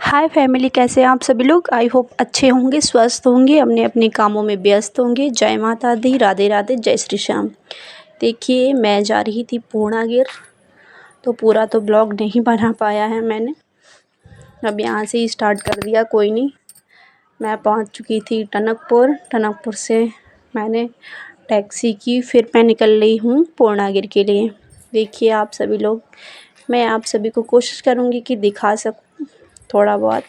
हाय family, कैसे हैं आप सभी लोग। आई होप अच्छे होंगे, स्वस्थ होंगे, अपने अपने कामों में व्यस्त होंगे। जय माता दी, राधे राधे, जय श्री श्याम। देखिए, मैं जा रही थी पूर्णागिर, तो पूरा तो ब्लॉग नहीं बना पाया है मैंने। अब यहाँ से ही स्टार्ट कर दिया, कोई नहीं। मैं पहुँच चुकी थी टनकपुर से मैंने टैक्सी की, फिर मैं निकल रही हूँ पूर्णागिर के लिए। देखिए आप सभी लोग, मैं आप सभी को कोशिश करूँगी कि दिखा सकूँ थोड़ा बहुत।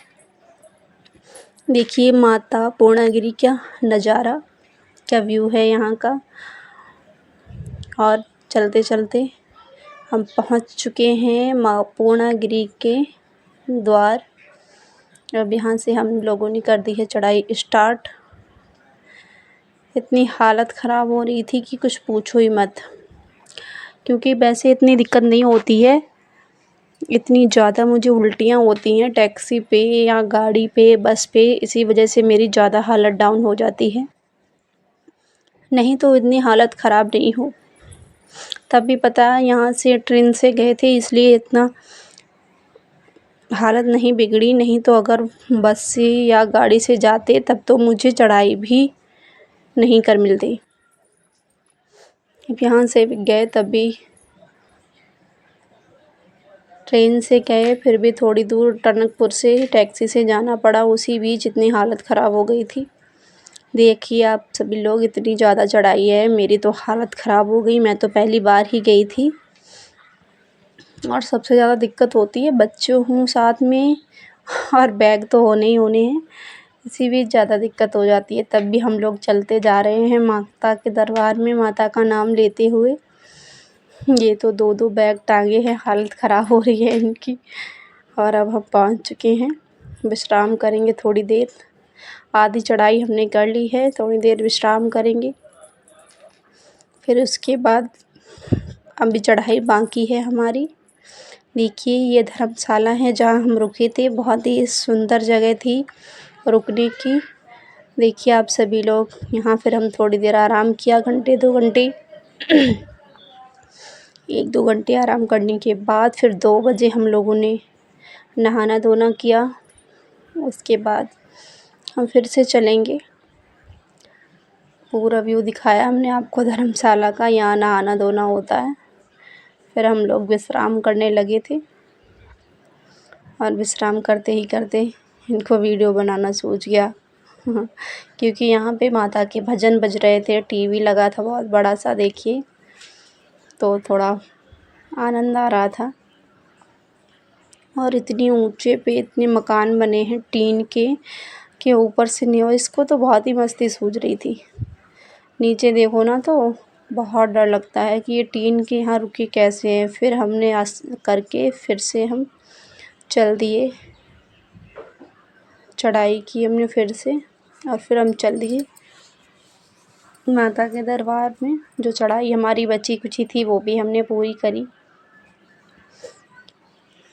देखिए माता पूर्णागिरि, क्या नज़ारा, क्या व्यू है यहाँ का। और चलते चलते हम पहुँच चुके हैं माँ पूर्णागिरि के द्वार। अब यहाँ से हम लोगों ने कर दी है चढ़ाई स्टार्ट। इतनी हालत ख़राब हो रही थी कि कुछ पूछो ही मत, क्योंकि वैसे इतनी दिक्कत नहीं होती है। इतनी ज़्यादा मुझे उल्टियाँ होती हैं टैक्सी पे या गाड़ी पे, बस पे, इसी वजह से मेरी ज़्यादा हालत डाउन हो जाती है। नहीं तो इतनी हालत ख़राब नहीं हो। तब भी पता है यहाँ से ट्रेन से गए थे, इसलिए इतना हालत नहीं बिगड़ी। नहीं तो अगर बस से या गाड़ी से जाते तब तो मुझे चढ़ाई भी नहीं कर मिलती। अब यहाँ से गए तब भी ट्रेन से गए, फिर भी थोड़ी दूर टनकपुर से टैक्सी से जाना पड़ा। उसी बीच इतनी हालत ख़राब हो गई थी। देखिए आप सभी लोग, इतनी ज़्यादा चढ़ाई है, मेरी तो हालत ख़राब हो गई। मैं तो पहली बार ही गई थी। और सबसे ज़्यादा दिक्कत होती है, बच्चों हूँ साथ में और बैग तो होने ही होने हैं, इसी बीच ज़्यादा दिक्कत हो जाती है। तब भी हम लोग चलते जा रहे हैं माता के दरबार में, माता का नाम लेते हुए। ये तो दो दो बैग टांगे हैं, हालत ख़राब हो रही है इनकी। और अब हम पहुँच चुके हैं, विश्राम करेंगे थोड़ी देर। आधी चढ़ाई हमने कर ली है, थोड़ी देर विश्राम करेंगे, फिर उसके बाद अभी चढ़ाई बाकी है हमारी। देखिए ये धर्मशाला है जहाँ हम रुके थे, बहुत ही सुंदर जगह थी रुकने की। देखिए आप सभी लोग, यहाँ फिर हम थोड़ी देर आराम किया, घंटे 2 घंटे 1-2 घंटे आराम करने के बाद फिर 2 बजे हम लोगों ने नहाना धोना किया। उसके बाद हम फिर से चलेंगे। पूरा व्यू दिखाया हमने आपको धर्मशाला का, यहाँ नहाना धोना होता है। फिर हम लोग विश्राम करने लगे थे, और विश्राम करते ही करते इनको वीडियो बनाना सूझ गया क्योंकि यहाँ पे माता के भजन बज रहे थे, टीवी लगा था बहुत बड़ा सा। देखिए तो थोड़ा आनंद आ रहा था। और इतनी ऊंचे पे इतने मकान बने हैं टीन के ऊपर से नहीं, और इसको तो बहुत ही मस्ती सूझ रही थी। नीचे देखो ना तो बहुत डर लगता है कि ये टीन के यहाँ रुके कैसे हैं। फिर हमने करके फिर से हम चल दिए, चढ़ाई की हमने फिर से, और फिर हम चल दिए माता के दरबार में। जो चढ़ाई हमारी बची कुची थी वो भी हमने पूरी करी।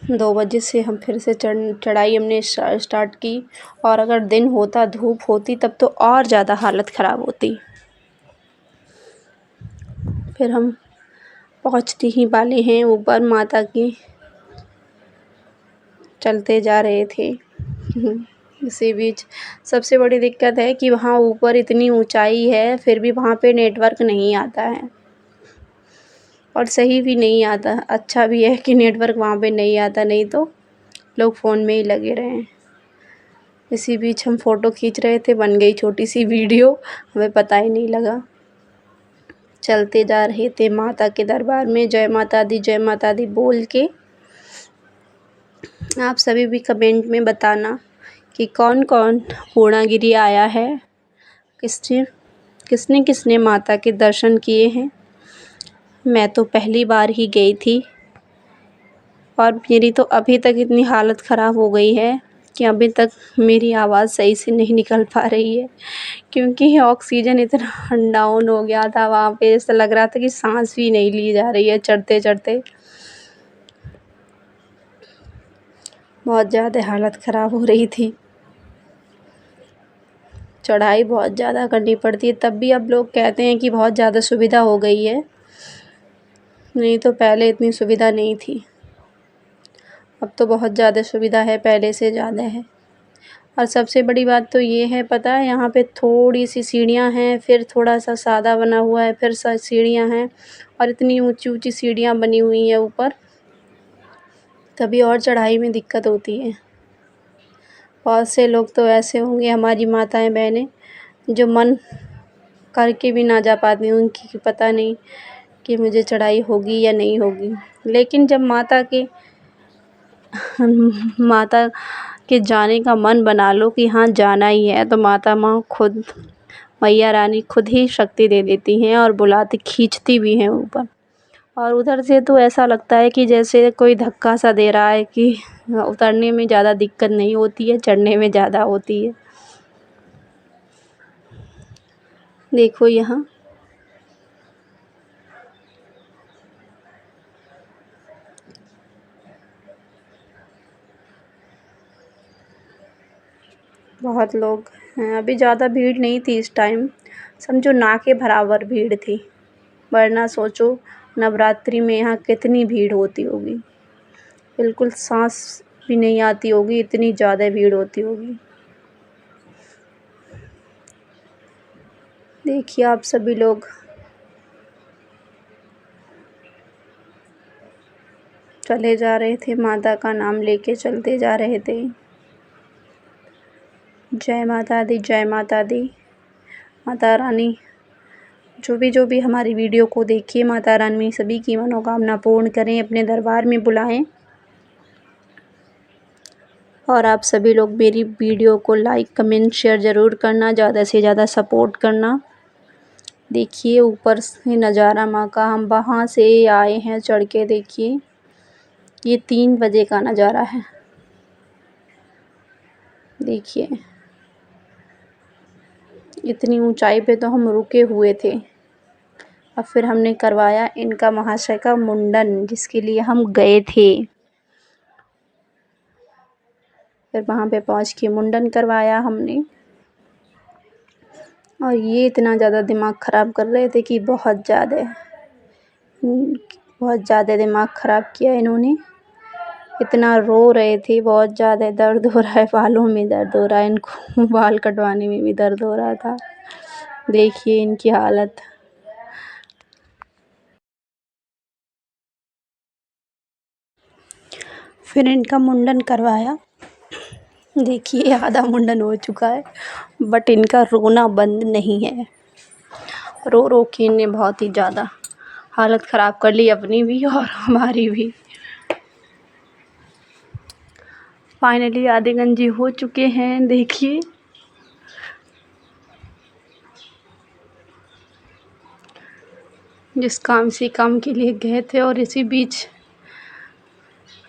2 बजे से हम फिर से चढ़ाई हमने स्टार्ट की। और अगर दिन होता, धूप होती, तब तो और ज़्यादा हालत ख़राब होती। फिर हम पहुँचते ही वाले हैं ऊपर माता की, चलते जा रहे थे इसी बीच सबसे बड़ी दिक्कत है कि वहाँ ऊपर इतनी ऊंचाई है, फिर भी वहाँ पे नेटवर्क नहीं आता है, और सही भी नहीं आता। अच्छा भी है कि नेटवर्क वहाँ पे नहीं आता, नहीं तो लोग फ़ोन में ही लगे रहे। इसी बीच हम फ़ोटो खींच रहे थे, बन गई छोटी सी वीडियो, हमें पता ही नहीं लगा। चलते जा रहे थे माता के दरबार में, जय माता दी बोल के। आप सभी भी कमेंट में बताना कि कौन कौन पूर्णागिरि आया है, किसने किसने माता के दर्शन किए हैं। मैं तो पहली बार ही गई थी, और मेरी तो अभी तक इतनी हालत ख़राब हो गई है कि अभी तक मेरी आवाज़ सही से नहीं निकल पा रही है, क्योंकि ऑक्सीजन इतना डाउन हो गया था वहाँ पे। ऐसा लग रहा था कि सांस भी नहीं ली जा रही है चढ़ते चढ़ते। बहुत ज़्यादा हालत ख़राब हो रही थी, चढ़ाई बहुत ज़्यादा करनी पड़ती है। तब भी अब लोग कहते हैं कि बहुत ज़्यादा सुविधा हो गई है, नहीं तो पहले इतनी सुविधा नहीं थी। अब तो बहुत ज़्यादा सुविधा है, पहले से ज़्यादा है। और सबसे बड़ी बात तो ये है, पता है, यहाँ पे थोड़ी-सी सीढ़ियाँ हैं, फिर थोड़ा-सा सादा बना हुआ है, फिर सीढ़ियाँ हैं और इतनी ऊँची-ऊँची सीढ़ियाँ बनी हुई हैं ऊपर, तभी और चढ़ाई में दिक्कत होती है। बहुत से लोग तो ऐसे होंगे, हमारी माताएँ बहनें, जो मन करके भी ना जा पाती हैं, उनकी पता नहीं कि मुझे चढ़ाई होगी या नहीं होगी। लेकिन जब माता के जाने का मन बना लो कि हाँ जाना ही है, तो माता माँ खुद, मैया रानी खुद ही शक्ति दे देती हैं और बुलाती, खींचती भी हैं ऊपर। और उधर से तो ऐसा लगता है कि जैसे कोई धक्का सा दे रहा है कि उतरने में ज़्यादा दिक्कत नहीं होती है, चढ़ने में ज़्यादा होती है। देखो यहाँ बहुत लोग हैं। अभी ज़्यादा भीड़ नहीं थी इस टाइम, समझो ना के बराबर भीड़ थी, वरना सोचो नवरात्रि में यहाँ कितनी भीड़ होती होगी। बिल्कुल सांस भी नहीं आती होगी, इतनी ज़्यादा भीड़ होती होगी। देखिए आप सभी लोग चले जा रहे थे, माता का नाम लेके चलते जा रहे थे। जय माता दी, जय माता दी। माता रानी जो भी हमारी वीडियो को देखिए, माता रानी सभी की मनोकामना पूर्ण करें, अपने दरबार में बुलाएं। और आप सभी लोग मेरी वीडियो को लाइक कमेंट शेयर ज़रूर करना, ज़्यादा से ज़्यादा सपोर्ट करना। देखिए ऊपर से नज़ारा माँ का, हम वहाँ से आए हैं चढ़ के। देखिए ये 3 बजे का नज़ारा है। देखिए इतनी ऊंचाई पे तो हम रुके हुए थे। और फिर हमने करवाया इनका महाशय का मुंडन, जिसके लिए हम गए थे। फिर वहाँ पे पहुँच के मुंडन करवाया हमने। और ये इतना ज़्यादा दिमाग ख़राब कर रहे थे कि बहुत ज़्यादा दिमाग ख़राब किया इन्होंने। इतना रो रहे थे, बहुत ज़्यादा दर्द हो रहा है, बालों में दर्द हो रहा है इनको, बाल कटवाने में भी दर्द हो रहा था। देखिए इनकी हालत। फिर इनका मुंडन करवाया। देखिए आधा मुंडन हो चुका है, बट इनका रोना बंद नहीं है। रो रो के इनने बहुत ही ज़्यादा हालत ख़राब कर ली, अपनी भी और हमारी भी। फाइनली आधे गंजे हो चुके हैं। देखिए जिस काम से काम के लिए गए थे, और इसी बीच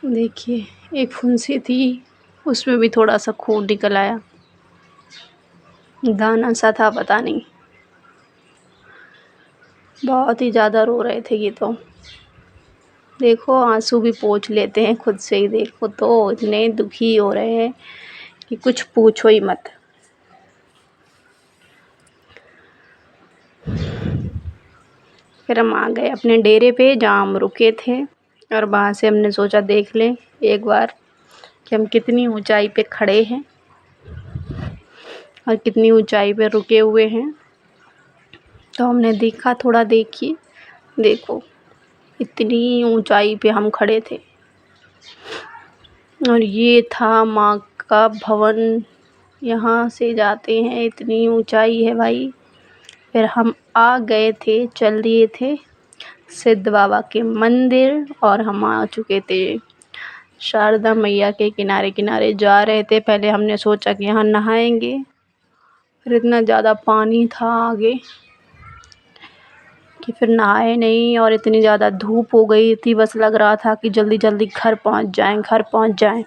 देखिए एक फुंसी थी, उसमें भी थोड़ा सा खून निकल आया, दाना सा था, पता नहीं। बहुत ही ज़्यादा रो रहे थे ये तो। देखो आंसू भी पोंछ लेते हैं खुद से ही। देखो तो इतने दुखी हो रहे हैं कि कुछ पूछो ही मत। फिर हम आ गए अपने डेरे पे, जहाँ हम रुके थे। और वहाँ से हमने सोचा देख लें एक बार कि हम कितनी ऊंचाई पे खड़े हैं और कितनी ऊंचाई पे रुके हुए हैं। तो हमने देखा, थोड़ा देखिए, देखो इतनी ऊंचाई पे हम खड़े थे। और ये था माँ का भवन। यहाँ से जाते हैं, इतनी ऊंचाई है भाई। फिर हम आ गए थे, चल दिए थे सिद्ध बाबा के मंदिर, और हम आ चुके थे शारदा मैया के किनारे किनारे जा रहे थे। पहले हमने सोचा कि यहाँ नहाएंगे, फिर इतना ज़्यादा पानी था आगे कि फिर नहाए नहीं। और इतनी ज़्यादा धूप हो गई थी, बस लग रहा था कि जल्दी जल्दी घर पहुँच जाएं।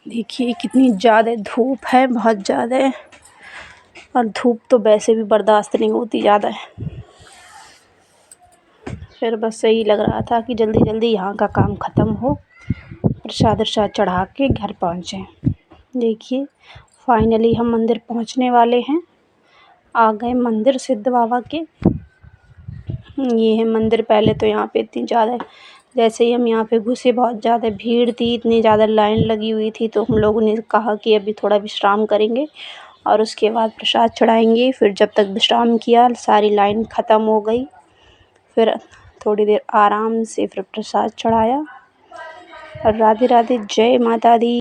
देखिए कितनी ज़्यादा धूप है, बहुत ज़्यादा। और धूप तो वैसे भी बर्दाश्त नहीं होती ज़्यादा है। फिर बस यही लग रहा था कि जल्दी जल्दी यहाँ का काम ख़त्म हो, प्रसाद चढ़ा के घर पहुँचें। देखिए फाइनली हम मंदिर पहुँचने वाले हैं। आ गए मंदिर सिद्ध बाबा के। ये है मंदिर। पहले तो यहाँ पे इतनी ज़्यादा जैसे ही हम यहाँ पे घुसे बहुत ज़्यादा भीड़ थी, इतनी ज़्यादा लाइन लगी हुई थी, तो हम लोगों ने कहा कि अभी थोड़ा विश्राम करेंगे और उसके बाद प्रसाद चढ़ाएंगे। फिर जब तक विश्राम किया सारी लाइन ख़त्म हो गई, फिर थोड़ी देर आराम से फिर प्रसाद चढ़ाया। और राधे राधे, जय माता दी।